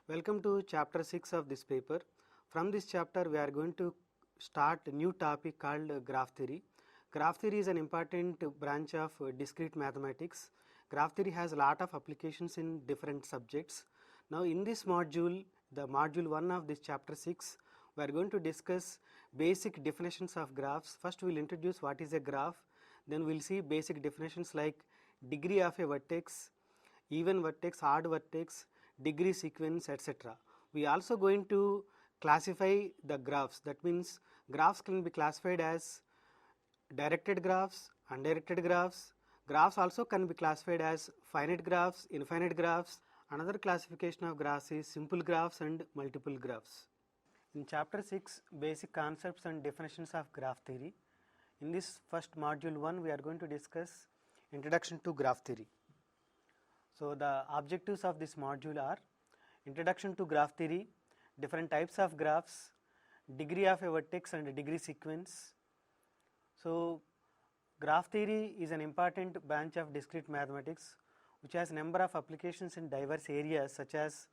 Welcome to chapter 6 of this paper. From this chapter we are going to start a new topic called graph theory. Graph theory is an important branch of discrete mathematics. Graph theory has a lot of applications in different subjects. Now in this module, the module 1 of this chapter 6, we are going to discuss basic definitions of graphs. First we will introduce what is a graph, then we will see basic definitions like degree of a vertex, even vertex, odd vertex, degree sequence, etc. We also going to classify the graphs. That means graphs can be classified as directed graphs, undirected graphs. Graphs also can be classified as finite graphs, infinite graphs. Another classification of graphs is simple graphs and multiple graphs. In chapter 6, basic concepts and definitions of graph theory. In this first module 1, we are going to discuss introduction to graph theory. So the objectives of this module are introduction to graph theory, different types of graphs, degree of a vertex and degree sequence. So graph theory is an important branch of discrete mathematics which has number of applications in diverse areas such as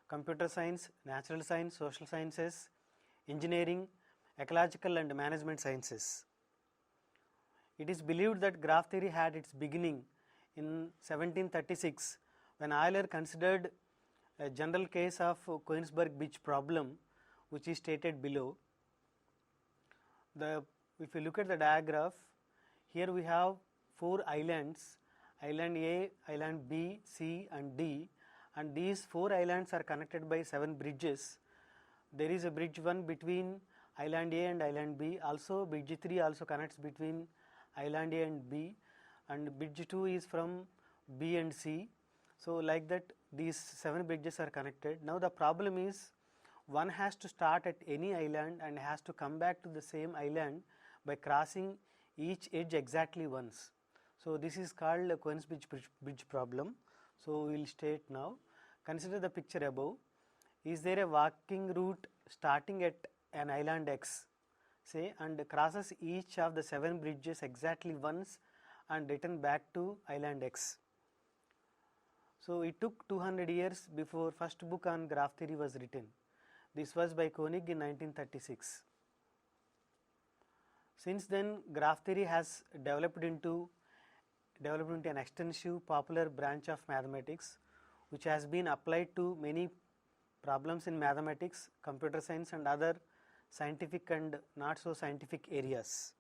computer science, natural science, social sciences, engineering, ecological and management sciences. It is believed that graph theory had its beginning in 1736 when Euler considered a general case of Königsberg-Bitsch problem, which is stated below. If you look at the diagram, here we have 4 islands, island A, island B, C and D, and these 4 islands are connected by 7 bridges. There is a bridge 1 between island A and island B, also bridge 3 also connects between island A and B, and bridge 2 is from B and C. So like that these 7 bridges are connected. Now the problem is one has to start at any island and has to come back to the same island by crossing each edge exactly once. So this is called a Königsberg-Bitsch problem. So we will state now. Consider the picture above. Is there a walking route starting at an island X, say, and crosses each of the 7 bridges exactly once and return back to island X. So it took 200 years before first book on graph theory was written. This was by Koenig in 1936. Since then, graph theory has developed into an extensive popular branch of mathematics which has been applied to many problems in mathematics, computer science and other scientific and not so scientific areas.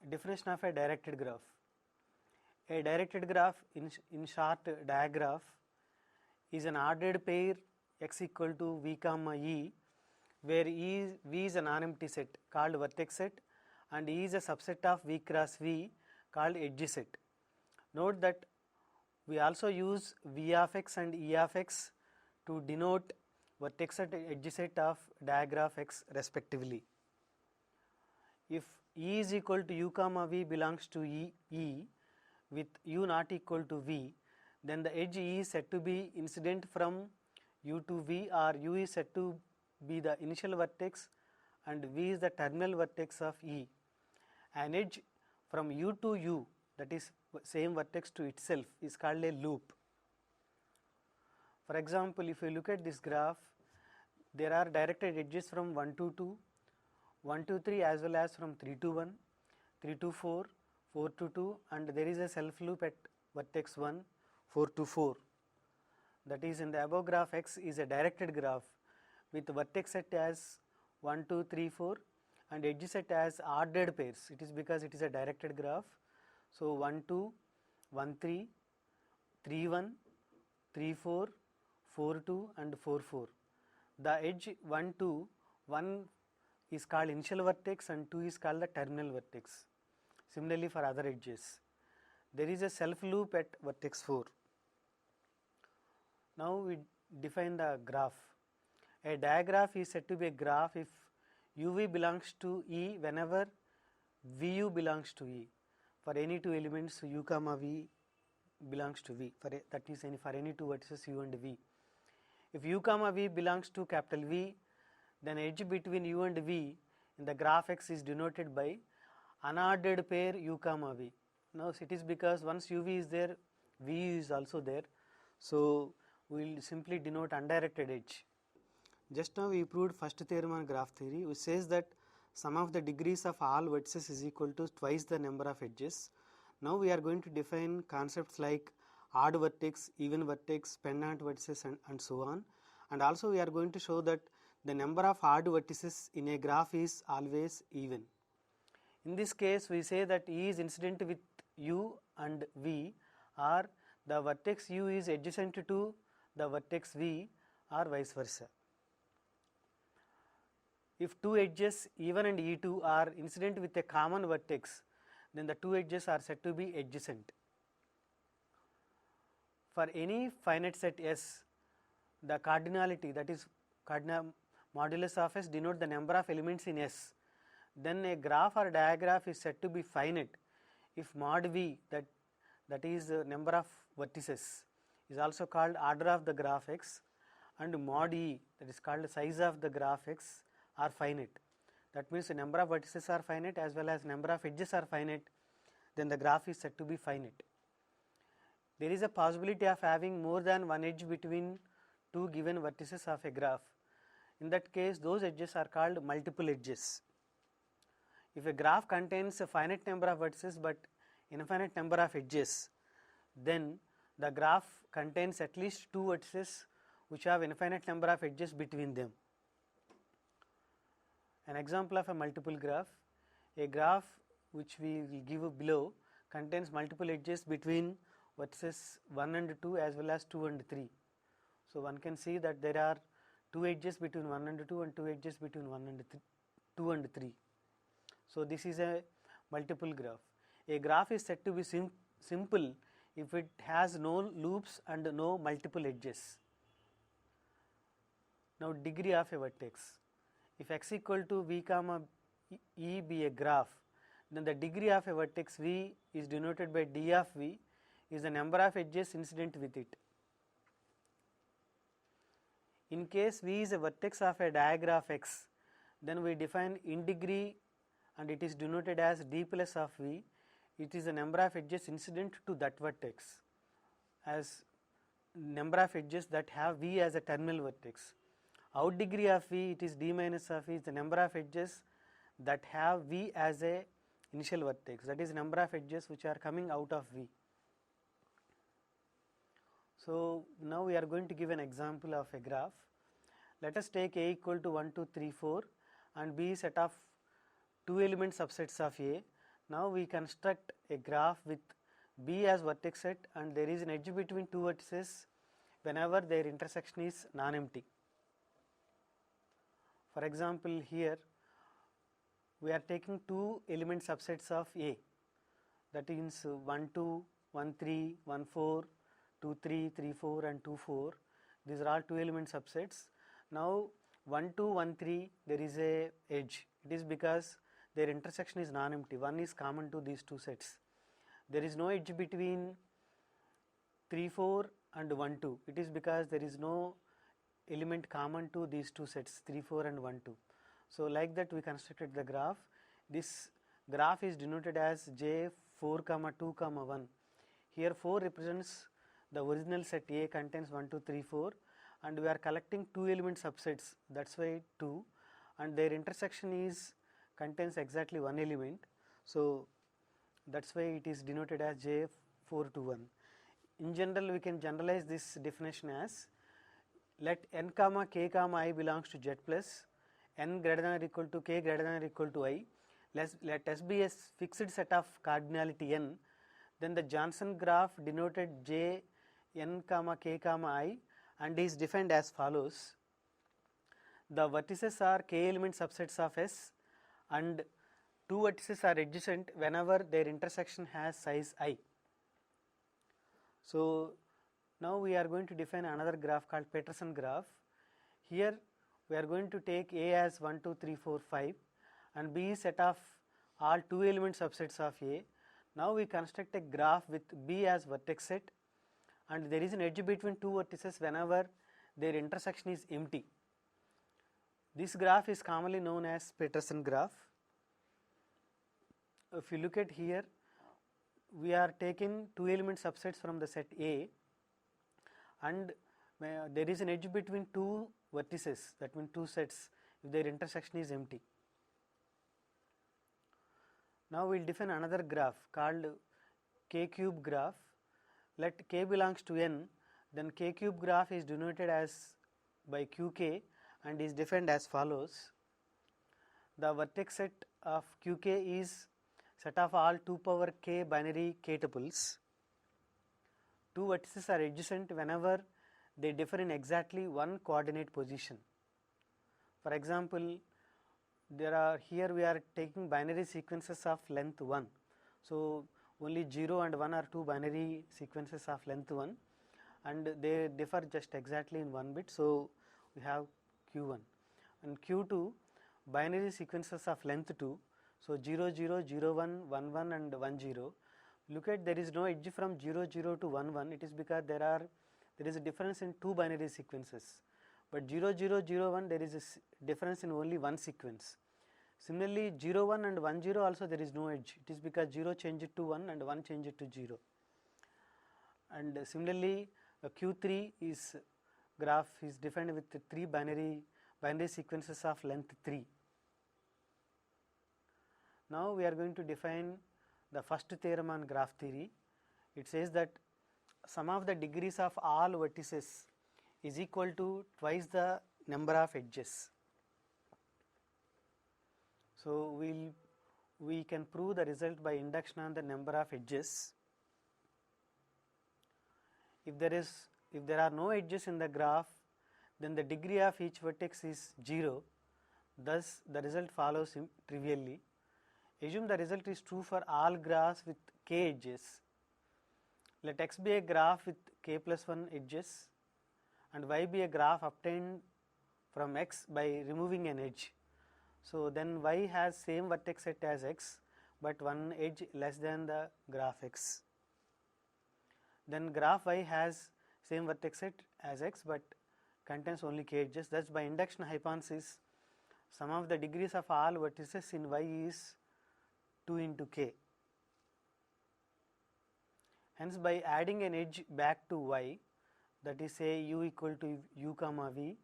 Definition of a directed graph. A directed graph, in short digraph, is an ordered pair x equal to v comma e, where v is a non-empty set called vertex set and e is a subset of v cross v called edge set. Note that we also use v of x and e of x to denote vertex set and edge set of digraph x respectively. If E is equal to u comma v belongs to E with u not equal to v, then the edge E is said to be incident from u to v, or u is said to be the initial vertex and v is the terminal vertex of E. An edge from u to u, that is same vertex to itself, is called a loop. For example, if you look at this graph, there are directed edges from 1 to 2, 1 to 3 as well as from 3 to 1, 3 to 4, 4 to 2, and there is a self loop at vertex 1, 4 to 4. That is, in the above graph x is a directed graph with vertex set as 1, 2, 3, 4 and edge set as ordered pairs. It is because it is a directed graph. So 1, 2, 1, 3, 3, 1, 3, 4, 4, 2 and 4, 4. The edge 1, 2, 1 is called initial vertex and 2 is called the terminal vertex. Similarly for other edges. There is a self loop at vertex 4. Now we define the graph. A digraph is said to be a graph if uv belongs to E whenever vu belongs to E. For any 2 elements u comma v belongs to V, that is for any 2 vertices u and v. If u comma v belongs to capital V, then edge between u and v in the graph x is denoted by unordered pair u comma v. Now it is because once uv is there, v is also there. So we will simply denote undirected edge. Just now we proved first theorem on graph theory, which says that sum of the degrees of all vertices is equal to twice the number of edges. Now we are going to define concepts like odd vertex, even vertex, pendant vertices and so on, and also we are going to show that the number of odd vertices in a graph is always even. In this case we say that E is incident with U and V, or the vertex U is adjacent to the vertex V, or vice versa. If two edges E1 and E2 are incident with a common vertex, then the two edges are said to be adjacent. For any finite set S, the cardinality, that is cardinal modulus of S, denote the number of elements in S. Then a graph or digraph is said to be finite if mod V, that is number of vertices, is also called order of the graph X, and mod E, that is called size of the graph X, are finite. That means the number of vertices are finite as well as number of edges are finite, then the graph is said to be finite. There is a possibility of having more than one edge between two given vertices of a graph. In that case, those edges are called multiple edges. If a graph contains a finite number of vertices but infinite number of edges, then the graph contains at least two vertices which have infinite number of edges between them. An example of a multiple graph, a graph which we will give below contains multiple edges between vertices 1 and 2 as well as 2 and 3. So one can see that there are two edges between 1 and 2 and two edges between 1 and 2 and 3. So this is a multiple graph. A graph is said to be simple if it has no loops and no multiple edges. Now degree of a vertex. If x equal to v comma e be a graph, then the degree of a vertex v is denoted by d of v, is the number of edges incident with it. In case v is a vertex of a digraph X, then we define in degree and it is denoted as d plus of v. It is the number of edges incident to that vertex, as number of edges that have v as a terminal vertex. Out degree of v, it is d minus of v, is the number of edges that have v as a initial vertex, that is number of edges which are coming out of v. So now we are going to give an example of a graph. Let us take A equal to 1, 2, 3, 4 and B set of two element subsets of A. Now we construct a graph with B as vertex set and there is an edge between two vertices whenever their intersection is non-empty. For example, here we are taking two element subsets of A, that is 1, 2, 1, 3, 1, 4, 2, 3, 3, 4 and 2, 4. These are all two element subsets. Now 1, 2, 1, 3, there is a edge. It is because their intersection is non-empty. 1 is common to these two sets. There is no edge between 3, 4 and 1, 2. It is because there is no element common to these two sets 3, 4 and 1, 2. So like that we constructed the graph. This graph is denoted as J 4, 2, 1. Here 4 represents the original set A contains 1, 2, 3, 4 and we are collecting two element subsets, that's why 2, and their intersection is contains exactly one element. So that's why it is denoted as J 4 to 1. In general we can generalize this definition as let n comma k comma I belongs to Z plus n greater than or equal to k greater than or equal to I. Let S be a fixed set of cardinality n, then the Johnson graph denoted J n comma k comma I and is defined as follows. The vertices are k element subsets of S and two vertices are adjacent whenever their intersection has size I. So now we are going to define another graph called Peterson graph. Here we are going to take A as 1, 2, 3, 4, 5 and B is set of all two element subsets of A. Now we construct a graph with B as vertex set and there is an edge between two vertices whenever their intersection is empty. This graph is commonly known as Peterson graph. If you look at here, we are taking two element subsets from the set A and there is an edge between two vertices, that means two sets, if their intersection is empty. Now we will define another graph called k cube graph. Let k belongs to n, then k cube graph is denoted as by qk and is defined as follows. The vertex set of qk is set of all 2 power k binary k tuples. Two vertices are adjacent whenever they differ in exactly one coordinate position. For example, here we are taking binary sequences of length 1. So only 0 and 1 are two binary sequences of length 1 and they differ just exactly in 1 bit. So we have q1 and q2 binary sequences of length 2. So 0 0 0 1 1 1 and 1 0. Look at, there is no edge from 0 0 to 1 1. It is because there is a difference in two binary sequences, but 0 0 0 1 there is a difference in only one sequence. Similarly 0 1 and 1 0 also there is no edge. It is because 0 changed to 1 and 1 changed to 0. And similarly q3 is graph is defined with three binary sequences of length 3. Now we are going to define the first theorem on graph theory. It says that sum of the degrees of all vertices is equal to twice the number of edges. So we can prove the result by induction on the number of edges. If there are no edges in the graph, then the degree of each vertex is 0. Thus the result follows trivially. Assume the result is true for all graphs with k edges. Let x be a graph with k plus 1 edges and y be a graph obtained from x by removing an edge. So then y has same vertex set as x, but one edge less than the graph x. Then graph y has same vertex set as x, but contains only k edges. Thus by induction hypothesis, sum of the degrees of all vertices in y is 2 into k. Hence by adding an edge back to y, that is say u equal to u comma v,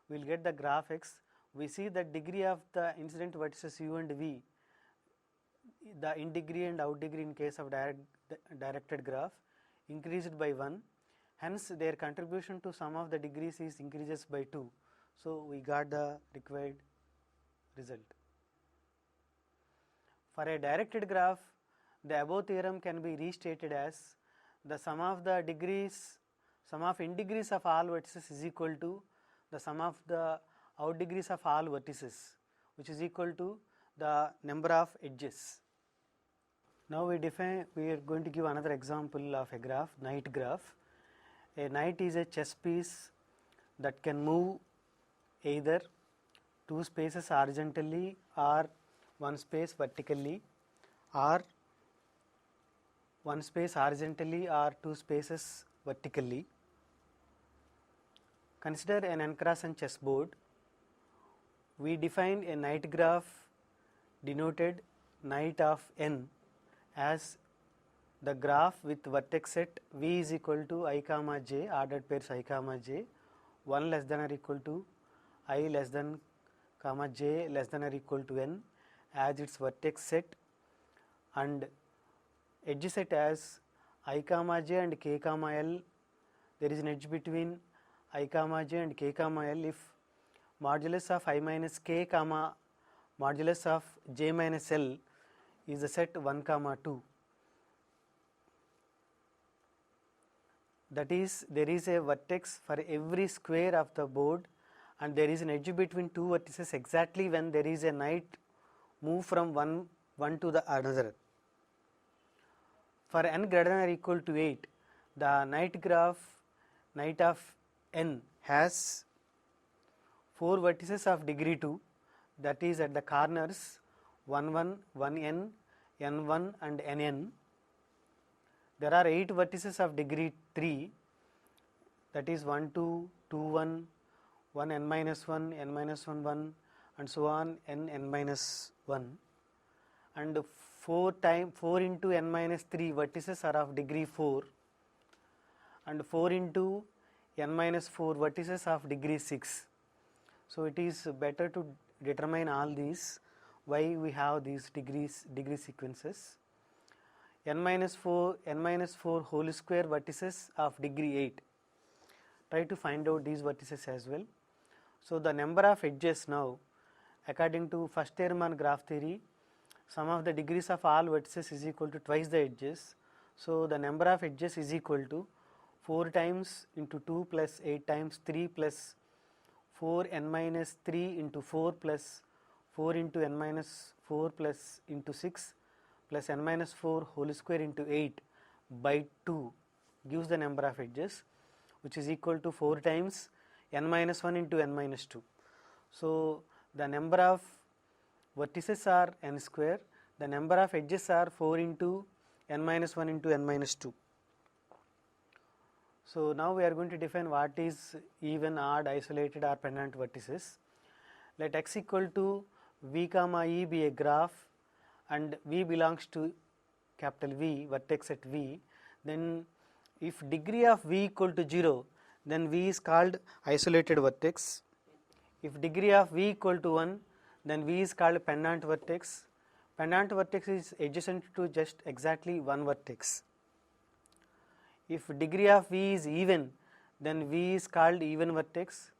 we will get the graph x. We see the degree of the incident vertices u and v, the in degree and out degree in case of directed graph, increased by 1. Hence their contribution to sum of the degrees is increases by 2. So we got the required result. For a directed graph, the above theorem can be restated as the sum of in degrees of all vertices is equal to the sum of the out degrees of all vertices, which is equal to the number of edges. Now we are going to give another example of a graph, knight graph. A knight is a chess piece that can move either two spaces horizontally or one space vertically, or one space horizontally or two spaces vertically. Consider an n-cross-n chessboard. We define a knight graph denoted knight of n as the graph with vertex set v is equal to I comma j, ordered pairs I comma j, 1 less than or equal to I less than comma j less than or equal to n as its vertex set, and edge set as I comma j and k comma l. There is an edge between I comma j and k comma l if modulus of I minus k comma modulus of j minus l is the set 1 comma 2. That is, there is a vertex for every square of the board and there is an edge between two vertices exactly when there is a knight move from one to the another. For n greater than or equal to 8, the knight graph knight of n has 4 vertices of degree 2, that is at the corners 1 1, 1 n, n 1 and n n. There are 8 vertices of degree 3, that is 1 2, 2 1, 1 n minus 1, n minus 1 1 and so on n minus 1, and 4 into n minus 3 vertices are of degree 4 and 4 into n minus 4 vertices of degree 6. So it is better to determine all these, why we have these degree sequences. n minus 4 whole square vertices of degree 8. Try to find out these vertices as well. So the number of edges now, according to first Tierman graph theory, sum of the degrees of all vertices is equal to twice the edges. So the number of edges is equal to 4 times into 2 plus 8 times 3 plus 4 n minus 3 into 4 plus 4 into n minus 4 plus into 6 plus n minus 4 whole square into 8 by 2 gives the number of edges, which is equal to 4 times n minus 1 into n minus 2. So the number of vertices are n square, the number of edges are 4 into n minus 1 into n minus 2. So now we are going to define what is even, odd, isolated or pendant vertices. Let x equal to v comma e be a graph and v belongs to capital V, vertex at V, then if degree of V equal to 0, then V is called isolated vertex. If degree of V equal to 1, then V is called pendant vertex. Pendant vertex is adjacent to just exactly one vertex. If degree of V is even, then V is called even vertex.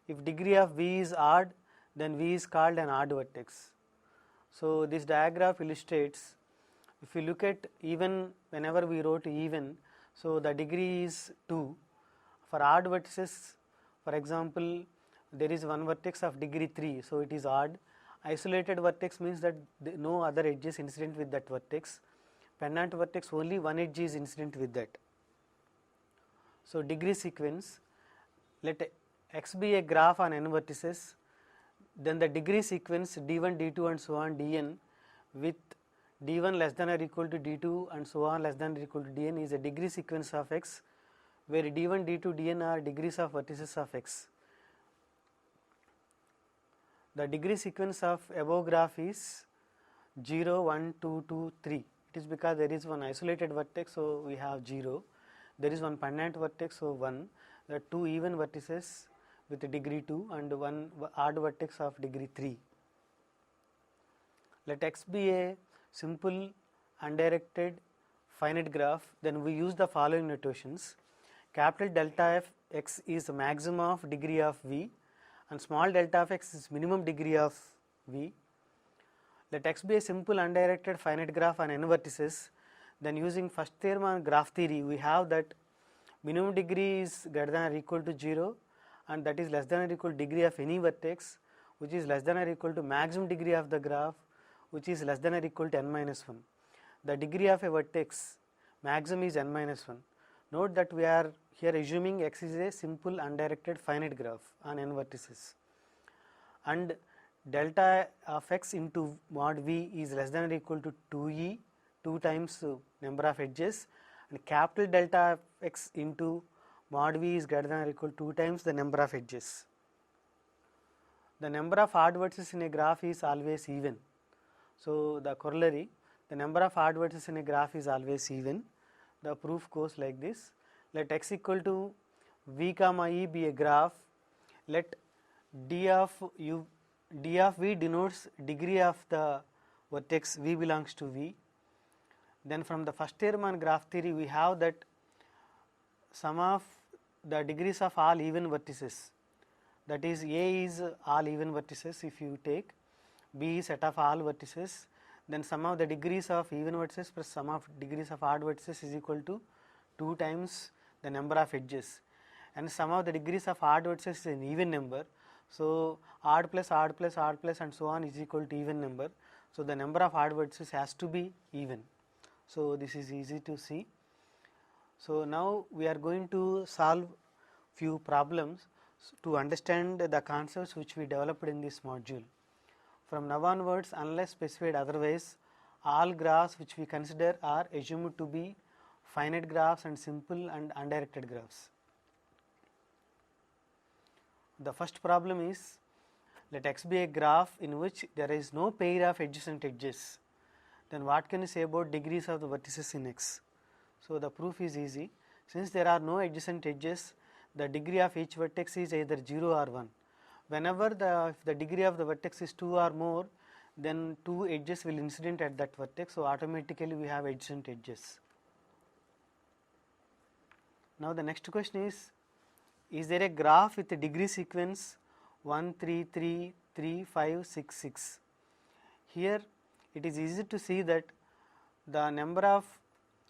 If degree of V is odd, then V is called an odd vertex. So this diagram illustrates, if you look at even, whenever we wrote even, so the degree is 2. For odd vertices, for example, there is one vertex of degree 3, so it is odd. Isolated vertex means that no other edge is incident with that vertex. Pendant vertex, only one edge is incident with that. So degree sequence, let x be a graph on n vertices, then the degree sequence d1, d2 and so on dn with d1 less than or equal to d2 and so on less than or equal to dn is a degree sequence of x, where d1, d2, dn are degrees of vertices of x. The degree sequence of above graph is 0, 1, 2, 2, 3. It is because there is one isolated vertex, so we have 0. There is one pendant vertex, so 1. There are 2 even vertices with degree 2 and one odd vertex of degree 3. Let x be a simple undirected finite graph, then we use the following notations. Capital delta f x is the maximum of degree of V and small delta of x is minimum degree of V. Let x be a simple undirected finite graph on n vertices, then using first Tierman graph theory we have that minimum degree is greater than or equal to 0 and that is less than or equal to degree of any vertex, which is less than or equal to maximum degree of the graph, which is less than or equal to n minus 1. The degree of a vertex maximum is n minus 1. Note that we are here assuming x is a simple undirected finite graph on n vertices, and delta of x into mod V is less than or equal to 2e, 2 times number of edges, and capital delta of x into mod V is greater than or equal to 2 times the number of edges. The number of odd vertices in a graph is always even. So the corollary, the number of odd vertices in a graph is always even. The proof goes like this. Let x equal to v comma e be a graph. Let d of v denotes degree of the vertex V belongs to V. Then from the first Tierman graph theory we have that sum of the degrees of all even vertices, that is A is all even vertices if you take, B is set of all vertices, then sum of the degrees of even vertices plus sum of degrees of odd vertices is equal to 2 times the number of edges, and sum of the degrees of odd vertices is an even number. So odd plus odd plus odd plus and so on is equal to even number. So the number of odd vertices has to be even. So this is easy to see. So now we are going to solve few problems to understand the concepts which we developed in this module. From now onwards, unless specified otherwise, all graphs which we consider are assumed to be finite graphs and simple and undirected graphs. The first problem is, let x be a graph in which there is no pair of adjacent edges. Then what can you say about degrees of the vertices in x? So the proof is easy. Since there are no adjacent edges, the degree of each vertex is either 0 or 1. Whenever if the degree of the vertex is 2 or more, then 2 edges will incident at that vertex. So, automatically we have adjacent edges. Now, the next question is there a graph with a degree sequence 1, 3, 3, 3, 5, 6, 6. Here it is easy to see that the number of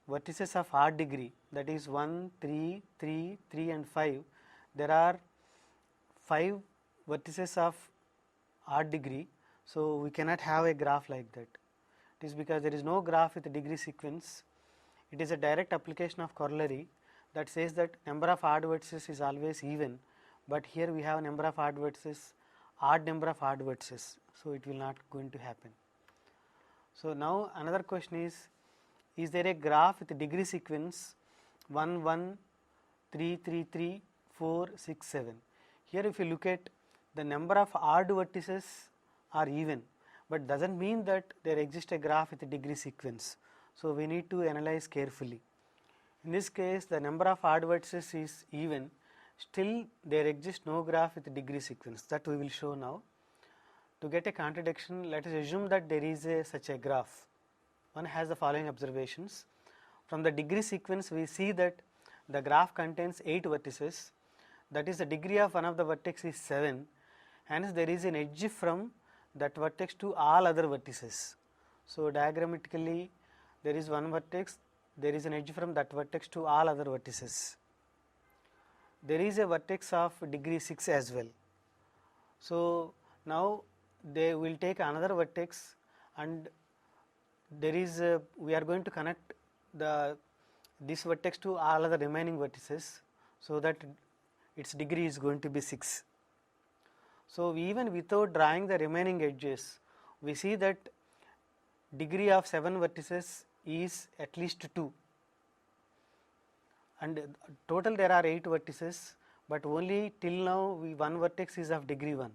vertices of odd degree, that is 1, 3, 3, 3 and 5, there are 5 vertices of odd degree. So, we cannot have a graph like that. It is because there is no graph with a degree sequence. It is a direct application of corollary that says that number of odd vertices is always even, but here we have number of odd vertices, odd number of odd vertices. So, it will not going to happen. So, now another question is there a graph with a degree sequence 1, 1, 3, 3, 3, 4, 6, 7. Here if you look at the number of odd vertices are even, but does not mean that there exists a graph with a degree sequence. So, we need to analyze carefully. In this case, the number of odd vertices is even, still there exists no graph with a degree sequence, that we will show now. To get a contradiction, let us assume that there is such a graph. One has the following observations. From the degree sequence, we see that the graph contains 8 vertices, that is the degree of one of the vertex is 7, hence there is an edge from that vertex to all other vertices. So, diagrammatically there is one vertex, there is an edge from that vertex to all other vertices. There is a vertex of degree 6 as well. So, now they will take another vertex and there is we are going to connect this vertex to all other remaining vertices, so that its degree is going to be 6. So, even without drawing the remaining edges, we see that degree of 7 vertices is at least 2, and total there are 8 vertices, but only till now one vertex is of degree 1,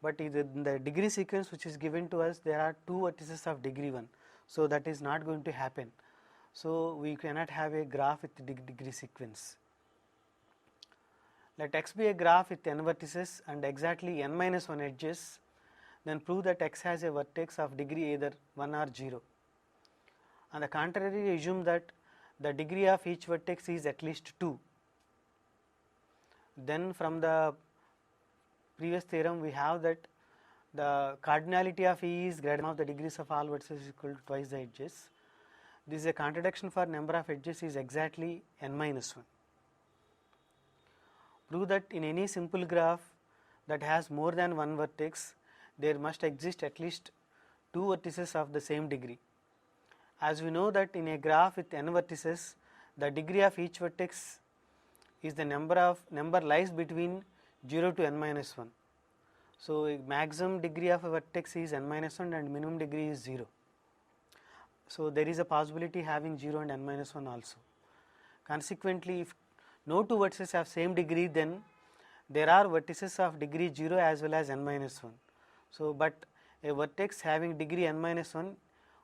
but in the degree sequence which is given to us, there are 2 vertices of degree 1. So, that is not going to happen. So, we cannot have a graph with degree sequence. Let x be a graph with n vertices and exactly n minus 1 edges, then prove that x has a vertex of degree either 1 or 0. On the contrary, assume that the degree of each vertex is at least 2. Then from the previous theorem we have that the cardinality of E is greater than of the degrees of all vertices is equal to twice the edges. This is a contradiction for number of edges is exactly n minus 1. Prove that in any simple graph that has more than one vertex, there must exist at least 2 vertices of the same degree. As we know that in a graph with n vertices, the degree of each vertex is the number lies between 0 to n minus 1. So, a maximum degree of a vertex is n minus 1 and minimum degree is 0. So, there is a possibility having 0 and n minus 1 also. Consequently, if no 2 vertices have same degree, then there are vertices of degree 0 as well as n minus 1. So, but a vertex having degree n minus 1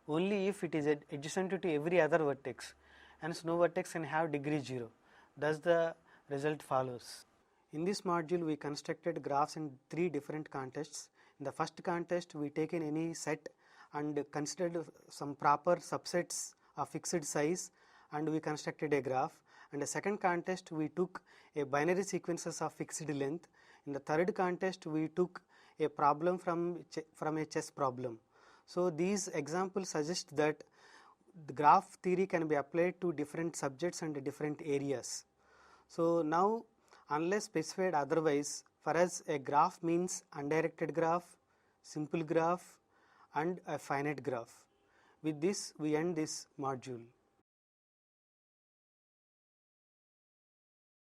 only if it is adjacent to every other vertex, hence no vertex can have degree 0. Thus, the result follows. In this module, we constructed graphs in 3 different contexts. In the first context, we taken any set and considered some proper subsets of fixed size and we constructed a graph. And the second context, we took a binary sequences of fixed length. In the third context, we took a problem from a chess problem. So, these examples suggest that the graph theory can be applied to different subjects and different areas. So, now unless specified otherwise, for us a graph means undirected graph, simple graph and a finite graph. With this, we end this module.